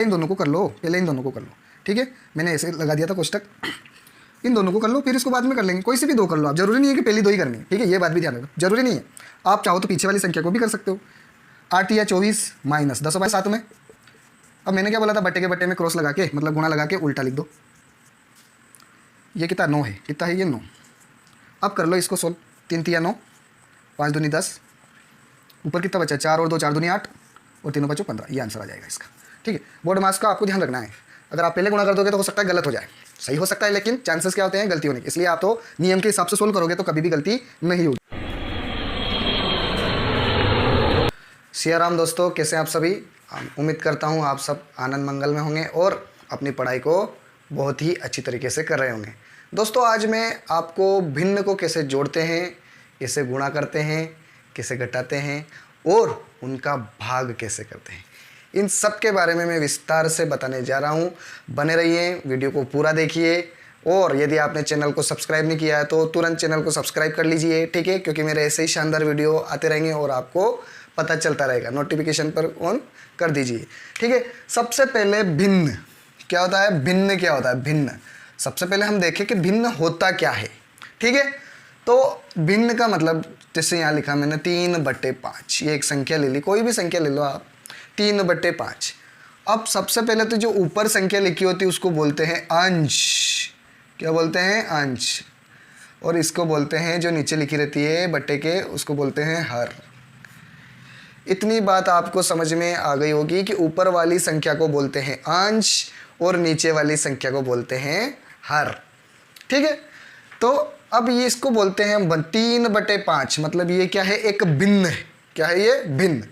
इन दोनों को कर लो, पहले इन दोनों को कर लो, ठीक है। मैंने ऐसे लगा दिया था कोष्टक, इन दोनों को कर लो, फिर इसको बाद में कर लेंगे। कोई से भी दो कर लो आप, जरूरी नहीं है कि पहली दो ही करनी है, ठीक है। ये बात भी ध्यान रखो, जरूरी नहीं है। आप चाहो तो पीछे वाली संख्या को भी कर सकते हो। 8 या 24 माइनस 10/7 में। अब मैंने क्या बोला था, बट्टे के बट्टे में क्रॉस लगा के, मतलब गुणा लगा के उल्टा लिख दो। ये कितना 9 है, कितना है ये 9। अब कर लो इसको सोल्व। 3 तिया 9, 5 दूनी 10, ऊपर कितना बचा, 4 और 2 4 दूनी 8 और 3 5 15। ये आंसर आ जाएगा इसका, ठीक है। बोर्ड मार्क्स का आपको ध्यान रखना है। अगर आप पहले गुणा कर दोगे तो हो सकता है गलत हो जाए, सही हो सकता है, लेकिन चांसेस क्या होते हैं गलती होने के। इसलिए आप तो नियम के हिसाब से सोल्व करोगे तो कभी भी गलती नहीं होगी। सियाराम दोस्तों, कैसे आप सभी। उम्मीद करता हूँ आप सब आनंद मंगल में होंगे और अपनी पढ़ाई को बहुत ही अच्छी तरीके से कर रहे होंगे। दोस्तों, आज मैं आपको भिन्न को कैसे जोड़ते हैं, कैसे गुणा करते हैं, कैसे घटाते हैं और उनका भाग कैसे करते हैं, इन सब के बारे में मैं विस्तार से बताने जा रहा हूँ। बने रहिए, वीडियो को पूरा देखिए। और यदि आपने चैनल को सब्सक्राइब नहीं किया है तो तुरंत चैनल को सब्सक्राइब कर लीजिए, ठीक है, क्योंकि मेरे ऐसे ही शानदार वीडियो आते रहेंगे और आपको पता चलता रहेगा। नोटिफिकेशन पर ऑन कर दीजिए, ठीक है। सबसे पहले भिन्न क्या होता है, भिन्न क्या होता है, भिन्न। सबसे पहले हम देखें कि भिन्न होता क्या है, ठीक है। तो भिन्न का मतलब, जैसे यहाँ लिखा मैंने 3/5, ये एक संख्या ले ली, कोई भी संख्या ले लो आप, 3/5। अब सबसे पहले तो जो ऊपर संख्या लिखी होती है उसको बोलते हैं अंश। क्या बोलते हैं, अंश। और इसको बोलते हैं, जो नीचे लिखी रहती है बट्टे के, उसको बोलते हैं हर। इतनी बात आपको समझ में आ गई होगी कि ऊपर वाली संख्या को बोलते हैं अंश और नीचे वाली संख्या को बोलते हैं हर, ठीक है। तो अब ये इसको बोलते हैं 3/5, मतलब ये क्या है, एक भिन्न है। क्या है ये, भिन्न,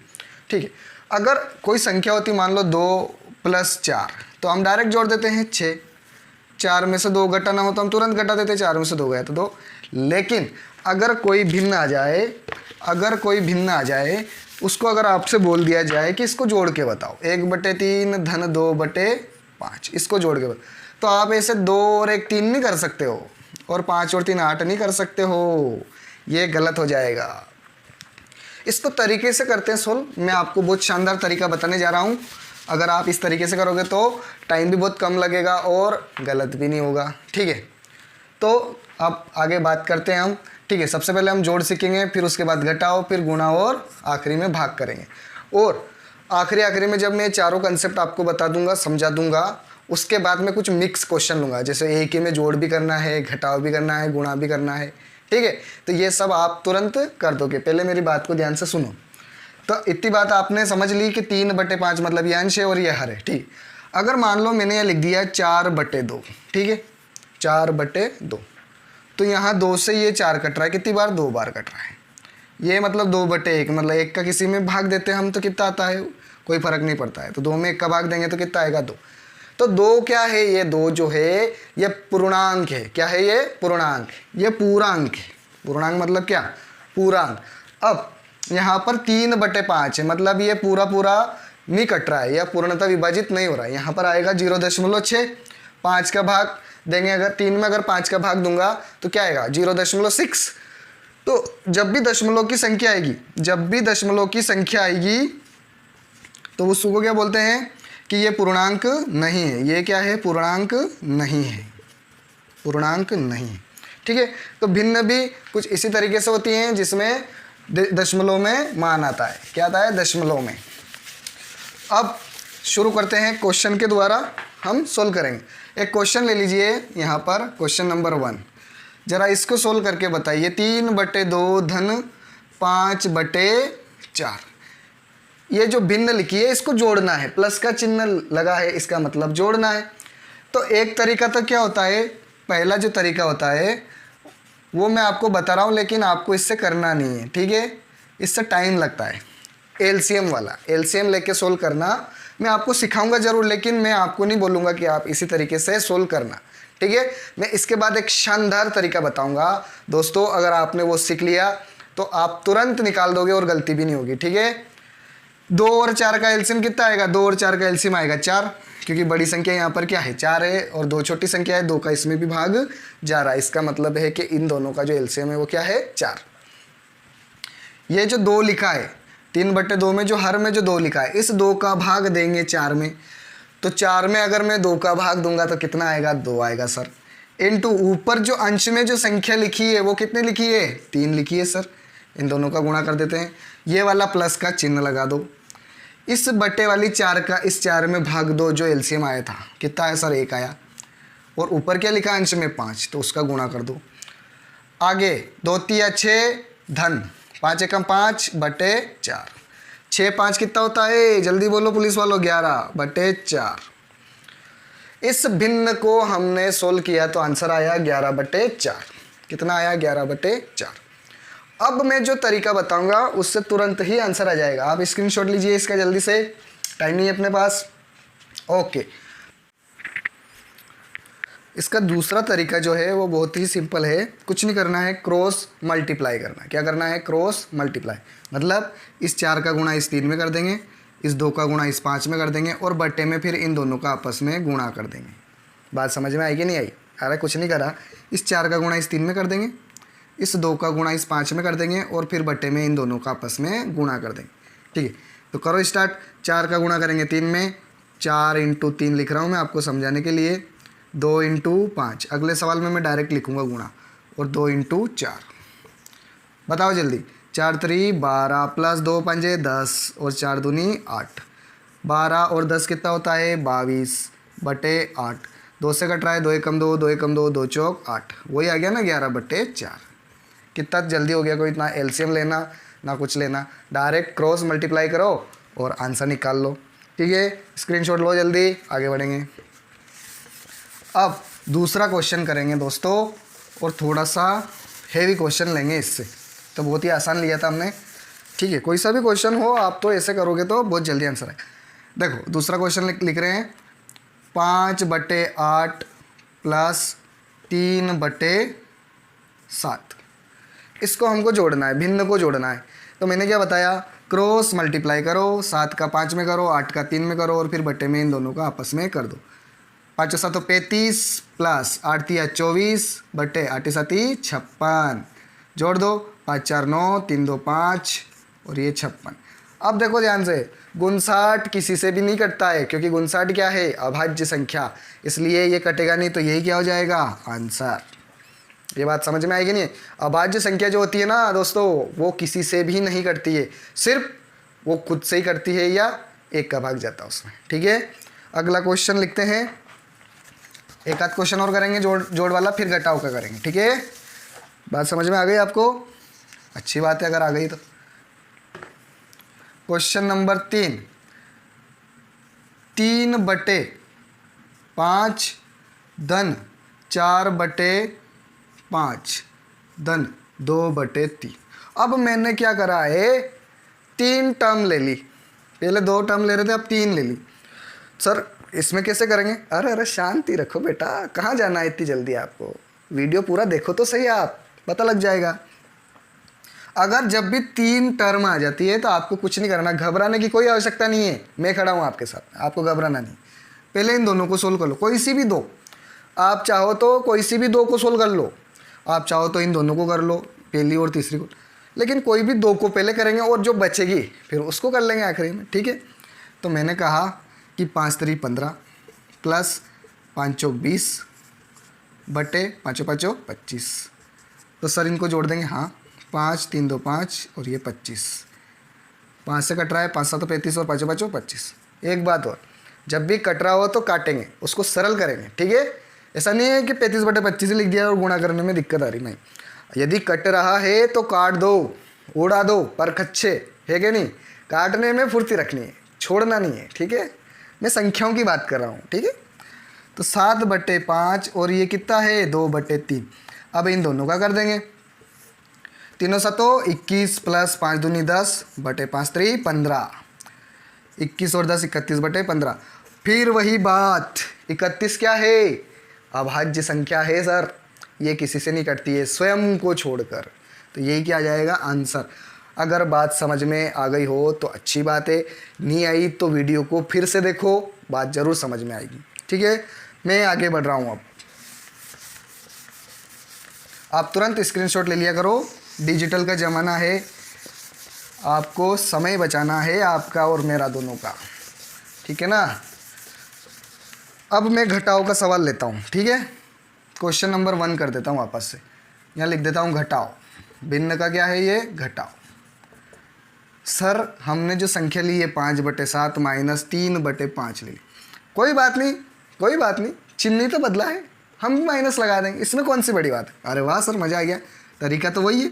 ठीक है। अगर कोई संख्या होती, मान लो 2 + 4, तो हम डायरेक्ट जोड़ देते हैं 6। 4 में से 2 घटाना हो तो हम तुरंत घटा देते हैं, 4 में से 2 गया तो 2। लेकिन अगर कोई भिन्न आ जाए, अगर कोई भिन्न आ जाए, उसको अगर आपसे बोल दिया जाए कि इसको जोड़ के बताओ, 1/3 धन 2/5, इसको जोड़ के बताओ, तो आप ऐसे 2 और 1 3 नहीं कर सकते हो, और 5 और 3 8 नहीं कर सकते हो, ये गलत हो जाएगा। इसको तरीके से करते हैं सोल्व। मैं आपको बहुत शानदार तरीका बताने जा रहा हूँ। अगर आप इस तरीके से करोगे तो टाइम भी बहुत कम लगेगा और गलत भी नहीं होगा, ठीक है। तो अब आगे बात करते हैं हम, ठीक है। सबसे पहले हम जोड़ सीखेंगे, फिर उसके बाद घटाओ, फिर गुणा और आखिरी में भाग करेंगे। और आखिरी में जब मैं चारों कंसेप्ट आपको बता दूंगा, समझा दूंगा, उसके बाद में कुछ मिक्स क्वेश्चन लूँगा, जैसे एक ही में जोड़ भी करना है, घटाव भी करना है, गुणा भी करना है, ठीक है। तो ये सब आप तुरंत कर दोगे। पहले मेरी बात को ध्यान से सुनो। तो इतनी बात आपने समझ ली कि 3/5 मतलब ये अंश है और ये हर है, ठीक। अगर मान लो मैंने ये लिख दिया 4/2, ठीक है, 4/2, तो यहाँ 2 से ये 4 कट रहा है, कितनी बार, 2 बार कट रहा है। ये मतलब 2/1, मतलब 1 का किसी में भाग देते हैं हम तो कितना आता है, कोई फर्क नहीं पड़ता है। तो 2 में 1 का भाग देंगे तो कितना आएगा, 2। तो 2 क्या है, ये 2 जो है ये पूर्णांक है। क्या है ये, पूर्णांक, ये पूर्णांक है। पूर्णांक मतलब क्या, पूर्णांक। अब यहाँ पर 3/5 है, मतलब ये पूरा नहीं कट रहा है, या पूर्णतः विभाजित नहीं हो रहा है। यहाँ पर आएगा 0.6, 5 का भाग देंगे, अगर 3 में अगर 5 का भाग दूंगा तो क्या आएगा, 0.6। तो जब भी दशमलव की संख्या आएगी, जब भी दशमलव की संख्या आएगी तो उसको क्या बोलते हैं कि ये पूर्णांक नहीं है। ये क्या है, पूर्णांक नहीं है, पूर्णांक नहीं है, ठीक है। तो भिन्न भी कुछ इसी तरीके से होती हैं, जिसमें दशमलव में मान आता है। क्या आता है, दशमलव में। अब शुरू करते हैं, क्वेश्चन के द्वारा हम सोल्व करेंगे। एक क्वेश्चन ले लीजिए यहाँ पर, क्वेश्चन नंबर 1। जरा इसको सोल्व करके बताइए। 3/2 धन 5/4, ये जो भिन्न लिखी है इसको जोड़ना है, प्लस का चिन्ह लगा है, इसका मतलब जोड़ना है। तो एक तरीका तो क्या होता है, पहला जो तरीका होता है वो मैं आपको बता रहा हूँ, लेकिन आपको इससे करना नहीं है, ठीक है, इससे टाइम लगता है। एलसीएम वाला, एलसीएम लेके सोल्व करना मैं आपको सिखाऊंगा ज़रूर, लेकिन मैं आपको नहीं बोलूँगा कि आप इसी तरीके से सोल्व करना, ठीक है। मैं इसके बाद एक शानदार तरीका बताऊँगा दोस्तों, अगर आपने वो सीख लिया तो आप तुरंत निकाल दोगे और गलती भी नहीं होगी, ठीक है। 2 और 4 का एलसीएम कितना आएगा, 2 और 4 का एलसीएम आएगा 4, क्योंकि बड़ी संख्या यहाँ पर क्या है, 4 है, और 2 छोटी संख्या है, 2 का इसमें भी भाग जा रहा है। इसका मतलब है कि इन दोनों का जो एलसीएम है वो क्या है, 4। ये जो 2 लिखा है 3/2 में, जो हर में जो 2 लिखा है, इस 2 का भाग देंगे 4 में, तो 4 में अगर मैं 2 का भाग दूंगा तो कितना आएगा, 2 आएगा सर। इनटू ऊपर जो अंश में जो संख्या लिखी है वो कितनी लिखी है, 3 लिखी है सर। इन दोनों का गुणा कर देते हैं, ये वाला प्लस का चिन्ह लगा दो। इस बटे वाली 4 का इस 4 में भाग दो, जो एलसीएम आया था कितना आया सर, 1 आया। और ऊपर क्या लिखा अंश में 5, तो उसका गुणा कर दो। आगे 2 तिया 6 धन 5 एकम 5 बटे 4। 6 5 कितना होता है, जल्दी बोलो पुलिस वालों, 11 बटे 4। इस भिन्न को हमने सोल्व किया तो आंसर आया 11 बटे 4। कितना आया, 11 बटे 4। अब मैं जो तरीका बताऊंगा उससे तुरंत ही आंसर आ जाएगा। आप स्क्रीनशॉट लीजिए इसका जल्दी से, टाइम नहीं है अपने पास। ओके, इसका दूसरा तरीका जो है वो बहुत ही सिंपल है। कुछ नहीं करना है, क्रॉस मल्टीप्लाई करना है। क्या करना है, क्रॉस मल्टीप्लाई। मतलब इस 4 का गुणा इस 3 में कर देंगे, इस 2 का गुणा इस 5 में कर देंगे और बटे में फिर इन दोनों का आपस में गुणा कर देंगे। बात समझ में आई कि नहीं आई? अरे कुछ नहीं करा, इस 4 का गुणा इस 3 में कर देंगे, इस 2 का गुणा इस 5 में कर देंगे और फिर बटे में इन दोनों का आपस में गुणा कर देंगे। ठीक है, तो करो स्टार्ट। 4 का गुणा करेंगे 3 में, 4 इंटू 3 लिख रहा हूँ मैं आपको समझाने के लिए, 2 इंटू 5। अगले सवाल में मैं डायरेक्ट लिखूँगा गुणा, और 2 इंटू 4। बताओ जल्दी, 4 3 12 प्लस 2 पंजे 10 और 4 दूनी 8। 12 और 10 कितना होता है, 22 बटे 8। 2 से कट रहा है, 2 एकम 2, 2 एकम 2, 2 चौक 8। वही आ गया ना 11 बटे 4। कितना जल्दी हो गया, कोई इतना एलसीएम लेना ना कुछ लेना, डायरेक्ट क्रॉस मल्टीप्लाई करो और आंसर निकाल लो। ठीक है, स्क्रीनशॉट लो, जल्दी आगे बढ़ेंगे। अब दूसरा क्वेश्चन करेंगे दोस्तों, और थोड़ा सा हेवी क्वेश्चन लेंगे। इससे तो बहुत ही आसान लिया था हमने। ठीक है, कोई सा भी क्वेश्चन हो आप तो ऐसे करोगे तो बहुत जल्दी आंसर है। देखो दूसरा क्वेश्चन लिख रहे हैं, 5 बटे 8 प्लस 3 बटे 7। इसको हमको जोड़ना है, भिन्न को जोड़ना है। तो मैंने क्या बताया, क्रॉस मल्टीप्लाई करो, 7 का 5 में करो, 8 का 3 में करो और फिर बटे में इन दोनों का आपस में कर दो। 5 7 35 प्लस 8 3 24 बटे 8 7 56। जोड़ दो, 5 4 9, 3 2 5 और ये 56। अब देखो ध्यान से, 59 किसी से भी नहीं कटता है, क्योंकि 59 क्या है, अभाज्य संख्या, इसलिए ये कटेगा नहीं। तो यही क्या हो जाएगा, आंसर। ये बात समझ में आएगी नहीं? अभाज्य संख्या जो होती है ना दोस्तों, वो किसी से भी नहीं कटती है, सिर्फ वो खुद से ही करती है या एक का भाग जाता है उसमें। ठीक है, अगला क्वेश्चन लिखते हैं। एक आध क्वेश्चन और करेंगे जोड़ वाला, फिर घटाव का करेंगे। ठीक है, बात समझ में आ गई आपको? अच्छी बात है अगर आ गई तो। क्वेश्चन नंबर 3, 3 बटे 5 धन 4 बटे 5 धन 2 बटे 3। अब मैंने क्या करा है, 3 टर्म ले ली। पहले 2 टर्म ले रहे थे, अब 3 ले ली। सर इसमें कैसे करेंगे? अरे अरे शांति रखो बेटा, कहाँ जाना है इतनी जल्दी आपको? वीडियो पूरा देखो तो सही, आप पता लग जाएगा। अगर जब भी 3 टर्म आ जाती है तो आपको कुछ नहीं करना, घबराने की कोई आवश्यकता नहीं है। मैं खड़ा हूँ आपके साथ, आपको घबराना नहीं। पहले इन दोनों को सोल्व कर लो, कोई सी भी 2। आप चाहो तो कोई सी भी 2 को सोल्व कर लो, आप चाहो तो इन दोनों को कर लो, पहली और तीसरी को, लेकिन कोई भी 2 को पहले करेंगे और जो बचेगी फिर उसको कर लेंगे आखिरी में। ठीक है, तो मैंने कहा कि 5 3 15 प्लस 5 चौक 20 बटे 5 5 25। तो सर इनको जोड़ देंगे, हाँ, 5 3 2 5 और ये 25। 5 से कट रहा है, 5 7 35 और 5 5 25। एक बात और, जब भी कट रहा हो तो काटेंगे, उसको सरल करेंगे। ठीक है, ऐसा नहीं है कि 35 बटे 25 लिख दिया और गुणा करने में दिक्कत आ रही नहीं। यदि कट रहा है तो काट दो, उड़ा दो, पर खच्चे है कि नहीं? काटने में फुर्ती रखनी है, छोड़ना नहीं है। ठीक है, मैं संख्याओं की बात कर रहा हूँ। ठीक है, तो 7 बटे 5 और ये कितना है, 2 बटे 3। अब इन दोनों का कर देंगे, तीनों सतो 21 प्लस 5 दूनी 10 बटे 5 3 15। 21 और 10 31 बटे 15। फिर वही बात, 31 क्या है, अभाज्य संख्या है सर, ये किसी से नहीं कटती है स्वयं को छोड़कर। तो यही क्या आ जाएगा, आंसर। अगर बात समझ में आ गई हो तो अच्छी बात है, नहीं आई तो वीडियो को फिर से देखो, बात ज़रूर समझ में आएगी। ठीक है, मैं आगे बढ़ रहा हूँ। अब आप तुरंत स्क्रीनशॉट ले लिया करो, डिजिटल का ज़माना है, आपको समय बचाना है आपका और मेरा दोनों का। ठीक है ना? अब मैं घटाओ का सवाल लेता हूँ, ठीक है। क्वेश्चन नंबर 1 कर देता हूँ वापस से, यहाँ लिख देता हूँ घटाओ। भिन्न का क्या है ये, घटाओ। सर हमने जो संख्या ली है 5/7 माइनस 3/5 ले ली। कोई बात नहीं, कोई बात नहीं, चिन्ह ही तो बदला है, हम माइनस लगा देंगे, इसमें कौन सी बड़ी बात है। अरे वाह सर, मज़ा आ गया। तरीका तो वही है,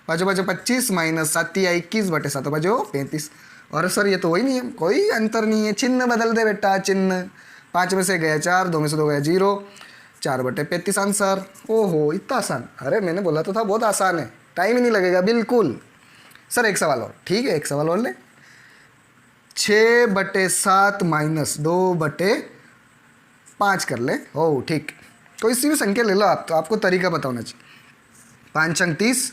5/25 माइनस 7 या 21/7 35। और सर ये तो वही नहीं है, कोई अंतर नहीं है, चिन्ह बदल दे बेटा, चिन्ह। 5 में से गया 4, 2 में से 2 गया 0, 4/35 आंसर। ओहो इतना आसान, अरे मैंने बोला तो था बहुत आसान है, टाइम ही नहीं लगेगा बिल्कुल। सर एक सवाल और, ठीक है एक सवाल और ले। 6/7 माइनस 2/5 कर ले। ओह ठीक, तो इसी में संख्या ले लो आप, तो आपको तरीका पता होना चाहिए। 5 अंक 30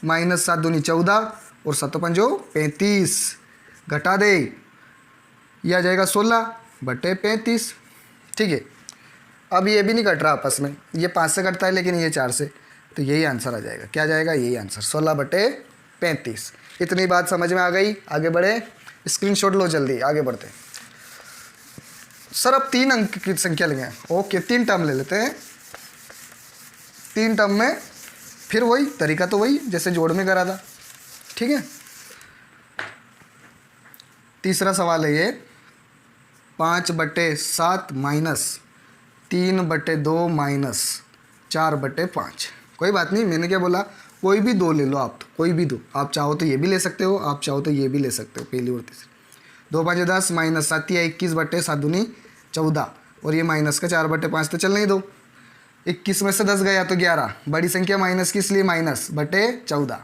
माइनस 7 दूनी 14 और 7 पंजो 35, घटा दे, यह आ जाएगा 16/35, ठीक है। अब ये भी नहीं कट रहा आपस में, ये 5 से कटता है लेकिन ये 4 से, तो यही आंसर आ जाएगा। क्या जाएगा, यही आंसर 16/35। इतनी बात समझ में आ गई, आगे बढ़े, स्क्रीनशॉट लो जल्दी, आगे बढ़ते हैं। सर अब 3 अंक की संख्या लेंगे, ओके 3 टर्म ले लेते हैं। 3 टर्म में फिर वही तरीका तो वही जैसे जोड़ में करा था, ठीक है। तीसरा सवाल है ये 5/7 माइनस 3/2 माइनस 4/5। कोई बात नहीं, मैंने क्या बोला, कोई भी 2 ले लो आप, तो कोई भी 2, आप चाहो तो ये भी ले सकते हो, आप चाहो तो ये भी ले सकते हो, पहली और तीसरी। 2 5 10 माइनस 7 या 21/7 दूनी 14 और ये माइनस का 4/5 तो चलने ही दो। 21 में से 10 गया तो 11, बड़ी संख्या माइनस की इसलिए -/14,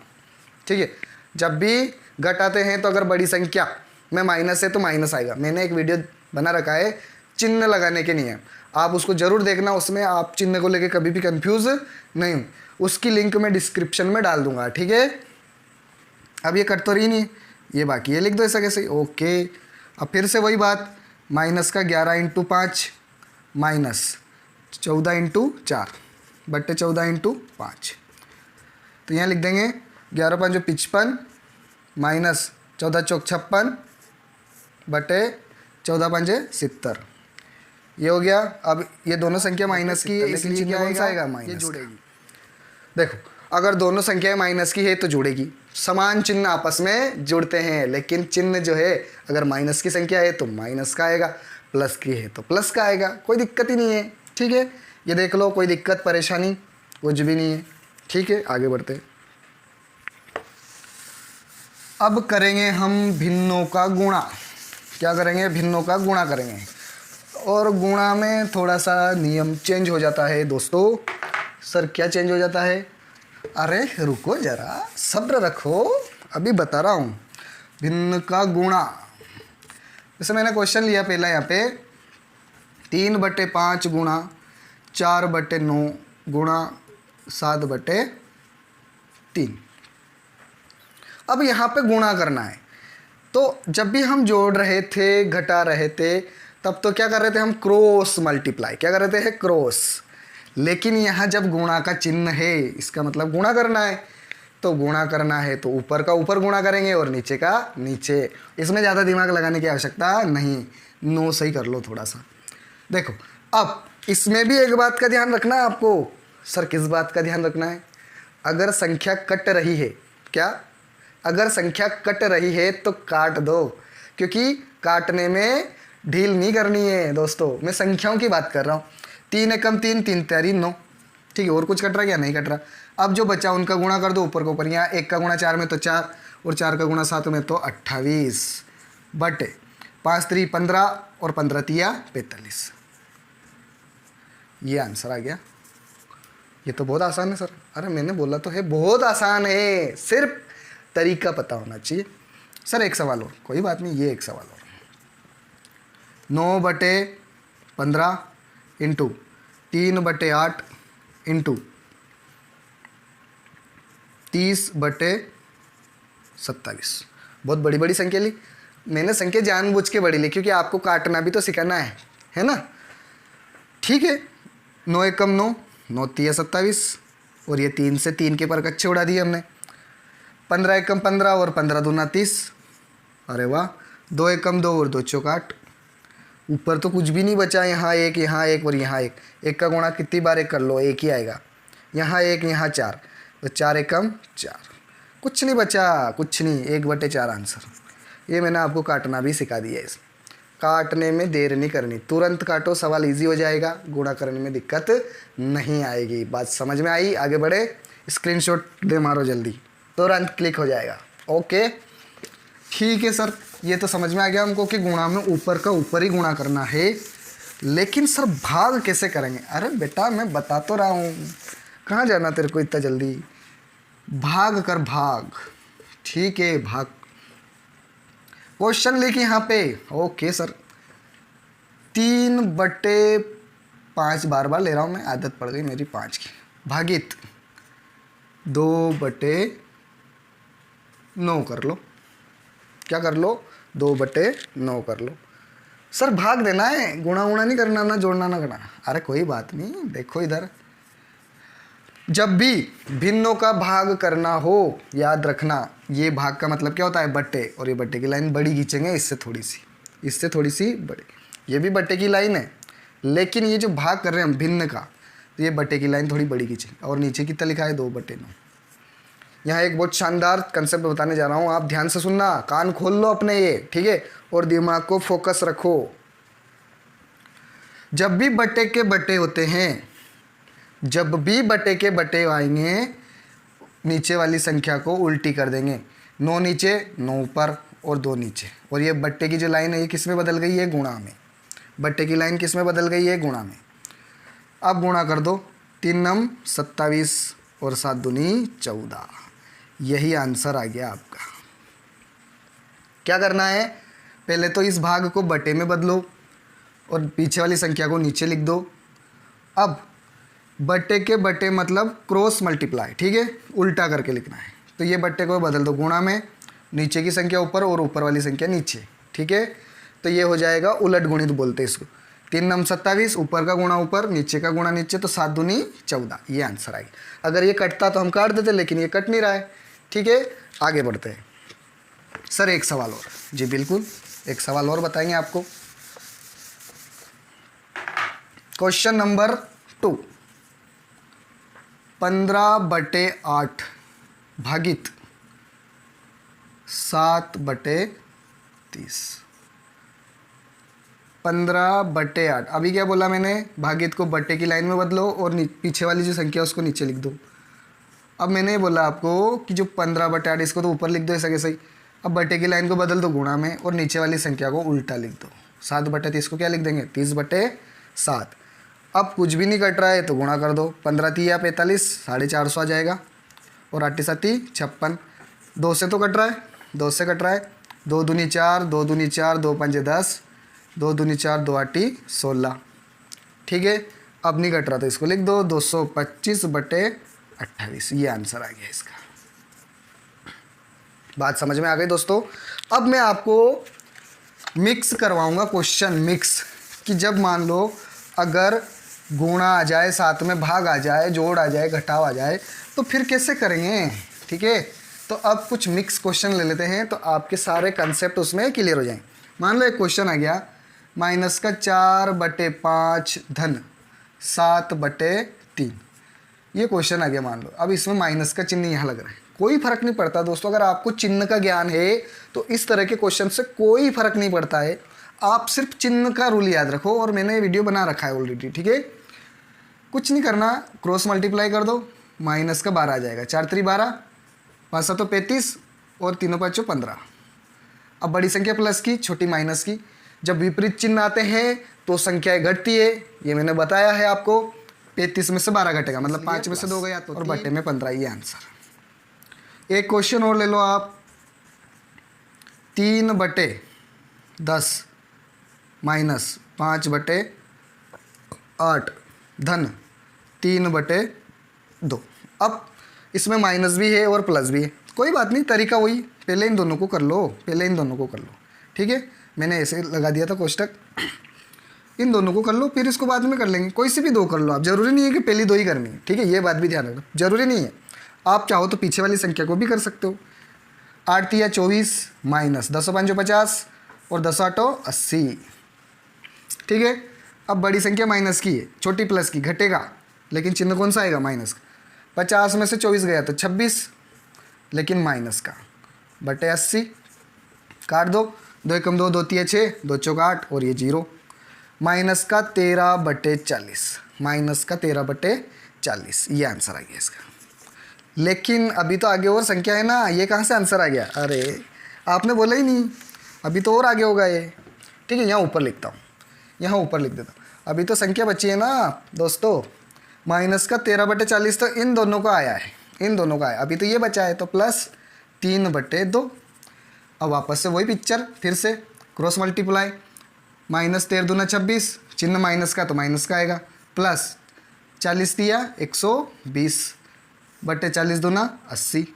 ठीक है। जब भी घटाते हैं तो अगर बड़ी संख्या में माइनस है तो माइनस आएगा। मैंने एक वीडियो बना रखा है चिन्ह लगाने के नियम, आप उसको ज़रूर देखना, उसमें आप चिन्ह को लेके कभी भी कंफ्यूज नहीं हो। उसकी लिंक मैं डिस्क्रिप्शन में डाल दूंगा, ठीक है। अब ये कट तो रही नहीं, ये बाकी है, लिख दो ऐसा कैसे, ओके। अब फिर से वही बात, माइनस का 11 × 5 माइनस 14 × 4 बट्टे 14 × 5, तो यहाँ लिख देंगे 11 5 55 माइनस 14 चौक 56 बटे 14 5 70, ये हो गया। अब ये दोनों संख्या माइनस की है इसलिए क्या आएगा, माइनस जुड़ेगी। देखो अगर दोनों संख्याएं माइनस की है तो जुड़ेगी, समान चिन्ह आपस में जुड़ते हैं, लेकिन चिन्ह जो है अगर माइनस की संख्या है तो माइनस का आएगा, प्लस की है तो प्लस का आएगा, कोई दिक्कत ही नहीं है, ठीक है। ये देख लो, कोई दिक्कत परेशानी कुछ भी नहीं है, ठीक है। आगे बढ़ते हैं। अब करेंगे हम भिन्नों का गुणा। क्या करेंगे, भिन्नों का गुणा करेंगे, और गुणा में थोड़ा सा नियम चेंज हो जाता है दोस्तों। सर क्या चेंज हो जाता है, अरे रुको जरा, सब्र रखो, अभी बता रहा हूँ। भिन्न का गुणा, जैसे मैंने क्वेश्चन लिया पहला यहाँ पे 3/5 गुणा 4/9 गुणा 7/3। अब यहाँ पे गुणा करना है, तो जब भी हम जोड़ रहे थे, घटा रहे थे, तब तो क्या कर रहे थे हम, क्रॉस मल्टीप्लाई, क्या कर रहे थे, क्रॉस। लेकिन यहाँ जब गुणा का चिन्ह है, इसका मतलब गुणा करना है, तो गुणा करना है तो ऊपर का ऊपर गुणा करेंगे और नीचे का नीचे। इसमें ज़्यादा दिमाग लगाने की आवश्यकता नहीं, नो सही कर लो थोड़ा सा। देखो अब इसमें भी एक बात का ध्यान रखना है आपको। सर किस बात का ध्यान रखना है, अगर संख्या कट रही है, क्या, अगर संख्या कट रही है तो काट दो, क्योंकि काटने में ढील नहीं करनी है दोस्तों। मैं संख्याओं की बात कर रहा हूँ, 3 एकम 3 3 तेरी 9, ठीक है। और कुछ कट रहा है क्या, नहीं कट रहा। अब जो बचा उनका गुणा कर दो ऊपर को ऊपर, यहाँ 1 का गुणा 4 में तो 4 और 4 का गुणा 7 में तो 28 बटे 5 3 15 और 15 3 45, ये आंसर आ गया। ये तो बहुत आसान है सर, अरे मैंने बोला तो है बहुत आसान है, सिर्फ तरीका पता होना चाहिए। सर एक सवाल और, कोई बात नहीं, ये एक सवाल और, 9/15 इंटू 3/8 इंटू 30/27। बहुत बड़ी बड़ी संख्या ली मैंने, संख्या जानबूझ के बड़ी ली क्योंकि आपको काटना भी तो सिखाना है ना, ठीक है। 9 एकम 9, 9 3 27 और ये 3 से 3 के पर कच्चे उड़ा दिए हमने। 15 एकम 15 और 15 दूना 30, अरे वाह। 2 एकम 2 और 2 चौक 8, ऊपर तो कुछ भी नहीं बचा, यहाँ एक और यहाँ एक। एक का गुणा कितनी बार एक कर लो, एक ही आएगा। यहाँ एक, यहाँ 4, तो 4 एकम 4, कुछ नहीं बचा, कुछ नहीं, 1/4 आंसर। ये मैंने आपको काटना भी सिखा दिया है। इसमें काटने में देर नहीं करनी, तुरंत काटो, सवाल इजी हो जाएगा, गुणा करने में दिक्कत नहीं आएगी। बात समझ में आई? आगे बढ़े, स्क्रीनशॉट दे मारो जल्दी, तुरंत क्लिक हो जाएगा। ओके ठीक है सर, ये तो समझ में आ गया हमको कि गुणा में ऊपर का ऊपर ही गुणा करना है, लेकिन सर भाग कैसे करेंगे? अरे बेटा मैं बता तो रहा हूँ, कहाँ जाना तेरे को इतना जल्दी? भाग कर भाग, ठीक है भाग। क्वेश्चन लिखिए यहाँ पे। ओके सर, 3/5 बार बार ले रहा हूँ मैं, आदत पड़ गई मेरी 5 की, भागित 2/9 कर लो। क्या कर लो? 2/9 कर लो। सर भाग देना है, गुणा उणा नहीं करना, ना जोड़ना ना करना। अरे कोई बात नहीं, देखो इधर, जब भी भिन्नों का भाग करना हो, याद रखना ये भाग का मतलब क्या होता है? बट्टे। और ये बट्टे की लाइन बड़ी खींचेंगे, इससे थोड़ी सी बड़ी। ये भी बट्टे की लाइन है, लेकिन ये जो भाग कर रहे हैं हम भिन्न का, तो ये बट्टे की लाइन थोड़ी बड़ी खींचेंगे। और नीचे कितना लिखा है? 2/9। यहाँ एक बहुत शानदार कंसेप्ट बताने जा रहा हूँ, आप ध्यान से सुनना, कान खोल लो अपने ये, ठीक है, और दिमाग को फोकस रखो। जब भी बट्टे के बट्टे होते हैं, जब भी बट्टे के बट्टे आएंगे, नीचे वाली संख्या को उल्टी कर देंगे। 9 नीचे, 9 ऊपर और 2 नीचे। और ये बट्टे की जो लाइन है ये किस में बदल गई है? गुणा में। बट्टे की लाइन किस में बदल गई है? गुणा में। अब गुणा कर दो, 3 नम 27 और 7 दूनी 14। यही आंसर आ गया आपका। क्या करना है? पहले तो इस भाग को बट्टे में बदलो और पीछे वाली संख्या को नीचे लिख दो। अब बट्टे के बट्टे मतलब क्रॉस मल्टीप्लाई, ठीक है, उल्टा करके लिखना है। तो ये बट्टे को बदल दो गुणा में, नीचे की संख्या ऊपर और ऊपर वाली संख्या नीचे, ठीक है। तो ये हो जाएगा उलट गुणित बोलते हैं इसको। 3 नम 27, ऊपर का गुणा ऊपर, नीचे का गुणा नीचे, तो 7 दूनी 14। ये आंसर आएगा। अगर ये कटता तो हम काट देते, लेकिन ये कट नहीं रहा है, ठीक है। आगे बढ़ते हैं। सर एक सवाल और। जी बिल्कुल, एक सवाल और बताएंगे आपको। क्वेश्चन नंबर 2, 15/8 भागित 7/30। 15/8। अभी क्या बोला मैंने? भागित को बट्टे की लाइन में बदलो और पीछे वाली जो संख्या उसको नीचे लिख दो। अब मैंने बोला आपको कि जो 15/8 इसको तो ऊपर लिख दो ऐसा कैसे ही। अब बट्टे की लाइन को बदल दो गुणा में और नीचे वाली संख्या को उल्टा लिख दो। 7/30 को क्या लिख देंगे? 30/7। अब कुछ भी नहीं कट रहा है तो गुणा कर दो। 15 3 या 45, 450 आ जाएगा। और 8 7 56। 2 से तो कट रहा है, 2 से कट रहा है। 2 दूनी 4, 2 दूनी 4, 2 पंजे 10, 2 दूनी 4, 2 8 16, ठीक है। अब नहीं कट रहा तो इसको लिख दो 225/28। ये आंसर आ गया इसका। बात समझ में आ गई दोस्तों। अब मैं आपको मिक्स करवाऊंगा क्वेश्चन, मिक्स, कि जब मान लो अगर गुणा आ जाए, साथ में भाग आ जाए, जोड़ आ जाए, घटाव आ जाए, तो फिर कैसे करेंगे, ठीक है। तो अब कुछ मिक्स क्वेश्चन ले लेते हैं, तो आपके सारे कंसेप्ट उसमें क्लियर हो जाएंगे। मान लो एक क्वेश्चन आ गया, -4/5 धन 7/3। ये क्वेश्चन आ गया मान लो। अब इसमें माइनस का चिन्ह यहाँ लग रहा है, कोई फर्क नहीं पड़ता दोस्तों। अगर आपको चिन्ह का ज्ञान है तो इस तरह के क्वेश्चन से कोई फर्क नहीं पड़ता है। आप सिर्फ चिन्ह का रूल याद रखो, और मैंने वीडियो बना रखा है ऑलरेडी, ठीक है। कुछ नहीं करना, क्रॉस मल्टीप्लाई कर दो, माइनस का 12 आ जाएगा। 4 3 12, 5 7 35 और 3 5 15। अब बड़ी संख्या प्लस की, छोटी माइनस की। जब विपरीत चिन्ह आते हैं तो संख्याएं घटती है, ये मैंने बताया है आपको। 35 में से 12 घटेगा, मतलब 5 में से 2 गया तो, और बटे में 15। ये आंसर। एक क्वेश्चन और ले लो आप, 3/10 माइनस 5/8 धन 3/2। अब इसमें माइनस भी है और प्लस भी है, कोई बात नहीं, तरीका वही, पहले इन दोनों को कर लो, ठीक है। मैंने ऐसे लगा दिया था कोष्टक, इन दोनों को कर लो, फिर इसको बाद में कर लेंगे। कोई सी भी 2 कर लो आप, जरूरी नहीं है कि पहली 2 ही करनी है, ठीक है। ये बात भी ध्यान रखना, जरूरी नहीं है। आप चाहो तो पीछे वाली संख्या को भी कर सकते हो। 8 3 24 माइनस 10 5 50 और 10 8 80। ठीक है। अब बड़ी संख्या माइनस की है, छोटी प्लस की, घटेगा लेकिन चिन्ह कौन सा आएगा? माइनस का। 50 में से 24 गया तो 26, लेकिन माइनस का, बटे 80। काट दो, 2 एकम 2, 2 तिया 6, 2 चौक 8 और ये 0। माइनस का 13/40, माइनस का 13/40, ये आंसर आ गया इसका। लेकिन अभी तो आगे और संख्या है ना, ये कहाँ से आंसर आ गया? अरे आपने बोला ही नहीं, अभी तो और आगे होगा ये। ठीक है, यहाँ ऊपर लिखता हूँ, यहाँ ऊपर लिख देता हूँ। अभी तो संख्या बची है ना दोस्तों, माइनस का 13/40 तो इन दोनों का आया है, इन दोनों का आया। अभी तो ये बचा है, तो प्लस 3/2। अब वापस से वही पिक्चर, फिर से क्रॉस मल्टीप्लाई, माइनस 13 दूना 26, चिन्ह माइनस का तो माइनस का आएगा, प्लस 40 दिया 120 बटे 40 दूना 80।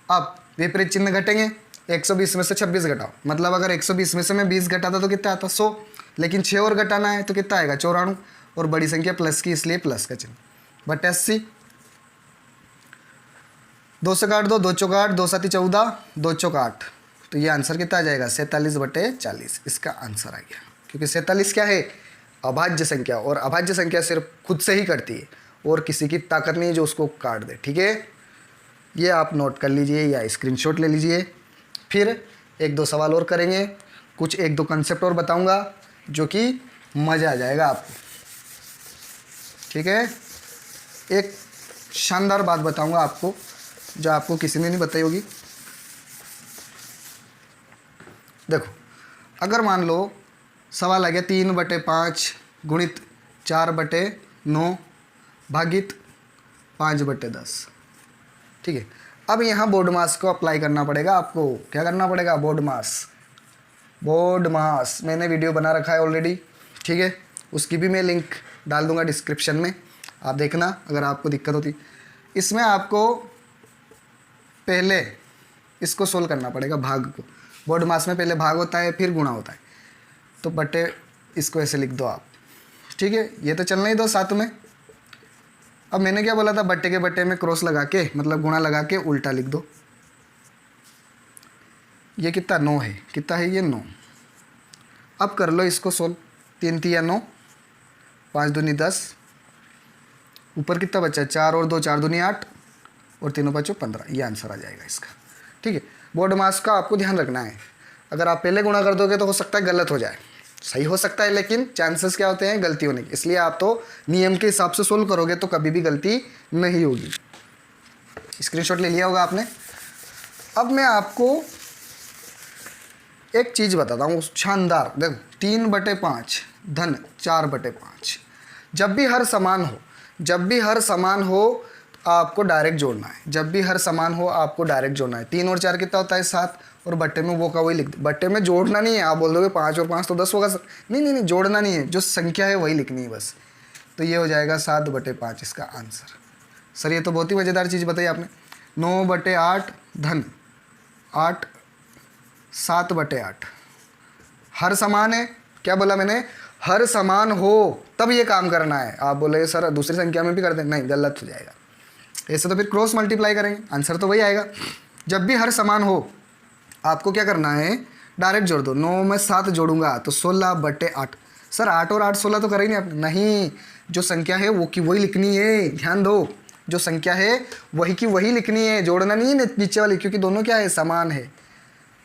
अब विपरीत चिन्ह घटेंगे, 120 में से 26 घटाओ, मतलब अगर 120 में से मैं 20 घटाता तो कितना आता? 100, लेकिन 6 और घटाना है तो कितना आएगा? 94, और बड़ी संख्या प्लस की इसलिए प्लस का चिन्ह, बटे 80। 2 से काट दो, 2 चौक 8, 2 7 14, 2 चौक 8, तो ये आंसर कितना आ जाएगा? 47/40, इसका आंसर आ गया। क्योंकि 47 क्या है? अभाज्य संख्या, और अभाज्य संख्या सिर्फ खुद से ही करती है और किसी की ताकत नहीं है जो उसको काट दे। ठीक है, ये आप नोट कर लीजिए या स्क्रीनशॉट ले लीजिए। फिर 1-2 सवाल और करेंगे, कुछ 1-2 कंसेप्ट और बताऊंगा जो कि मज़ा आ जाएगा आपको। ठीक है, एक शानदार बात बताऊंगा आपको जो आपको किसी ने नहीं बताई होगी। देखो, अगर मान लो सवाल आ गया 3/5 गुणित 4/9 भागित 5/10। ठीक है, अब यहाँ बोर्ड मास को अप्लाई करना पड़ेगा आपको। क्या करना पड़ेगा? बोर्ड मास। बोर्ड मास मैंने वीडियो बना रखा है ऑलरेडी, ठीक है, उसकी भी मैं लिंक डाल दूंगा डिस्क्रिप्शन में, आप देखना अगर आपको दिक्कत होती। इसमें आपको पहले इसको सोल्व करना पड़ेगा, भाग को। बोर्ड मास में पहले भाग होता है, फिर गुणा होता है, तो बटे इसको ऐसे लिख दो आप। ठीक है, ये तो चलना ही दो साथ में। अब मैंने क्या बोला था? बट्टे के बट्टे में क्रॉस लगा के, मतलब गुणा लगा के उल्टा लिख दो। ये कितना? 9 है। कितना है ये? 9। अब कर लो इसको सोल्व। 3 तिया 9, 5 दूनी 10, ऊपर कितना बचा? 4 और 2 4 दूनी 8, और 3 5 15, ये आंसर आ जाएगा इसका। ठीक है, बोर्ड मास का आपको ध्यान रखना है। अगर आप पहले गुणा कर दोगे तो हो सकता है गलत हो जाए, सही हो सकता है, लेकिन चांसेस क्या होते हैं? गलती होने की। इसलिए आप तो नियम के हिसाब से सोल्व करोगे तो कभी भी गलती नहीं होगी। स्क्रीनशॉट ले लिया होगा आपने। अब मैं आपको एक चीज़ बताता हूँ शानदार। देखो, 3/5 धन 4/5, जब भी हर समान हो, जब भी हर समान हो आपको डायरेक्ट जोड़ना है। जब भी हर समान हो आपको डायरेक्ट जोड़ना है। 3 और 4 कितना होता है? 7, और बट्टे में वो का वही लिख दो। बट्टे में जोड़ना नहीं है। आप बोल दोगे 5 और 5 तो 10 होगा। नहीं नहीं नहीं, जोड़ना नहीं है, जो संख्या है वही लिखनी है बस। तो ये हो जाएगा 7/5 इसका आंसर। सर ये तो बहुत ही मज़ेदार चीज़ बताई आपने। 9/8 धन 8, 7/8, हर समान है। क्या बोला मैंने? हर समान हो तब ये काम करना है। आप बोले सर दूसरी संख्या में भी कर दें, नहीं, गलत हो जाएगा। ऐसे तो फिर क्रॉस मल्टीप्लाई करेंगे, आंसर तो वही आएगा। जब भी हर समान हो आपको क्या करना है? डायरेक्ट जोड़ दो। 9 में 7 जोड़ूंगा तो 16/8। सर 8 और 8 16 तो करेंगे आपने? नहीं, जो संख्या है वो की वही लिखनी है। ध्यान दो, जो संख्या है वही की वही लिखनी है, जोड़ना नहीं है नीचे वाली, क्योंकि दोनों क्या है? समान है।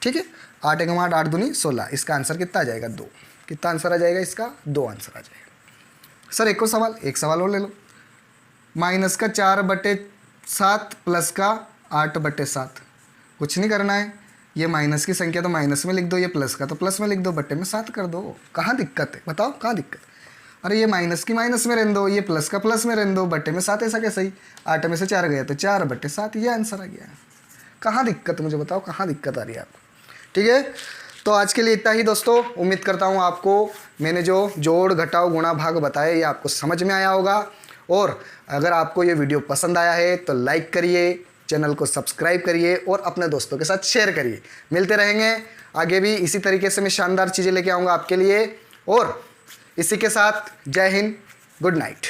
ठीक है, 8 एकम 8, 8 दूनी 16, इसका आंसर कितना आ जाएगा? 2। कितना आंसर आ जाएगा इसका? 2 आंसर आ जाएगा। सर एक और सवाल, एक सवाल और ले लो। माइनस का 4/7 प्लस का 8/7, कुछ नहीं करना है। ये माइनस की संख्या तो माइनस में लिख दो, ये प्लस का तो प्लस में लिख दो, बट्टे में 7 कर दो। कहाँ दिक्कत है? बताओ कहाँ दिक्कत? अरे ये माइनस की माइनस में रहने दो, ये प्लस का प्लस में रहने दो, बट्टे में 7, ऐसा कैसे ही? 8 में से 4 गया तो 4/7, ये आंसर आ गया। कहाँ दिक्कत? मुझे बताओ कहाँ दिक्कत आ रही है आपको? ठीक है, तो आज के लिए इतना ही दोस्तों। उम्मीद करता हूँ आपको मैंने जो जोड़ घटाव गुणा भाग बताया ये आपको समझ में आया होगा। और अगर आपको ये वीडियो पसंद आया है तो लाइक करिए, चैनल को सब्सक्राइब करिए और अपने दोस्तों के साथ शेयर करिए। मिलते रहेंगे आगे भी इसी तरीके से, मैं शानदार चीज़ें लेके आऊँगा आपके लिए। और इसी के साथ जय हिंद, गुड नाइट।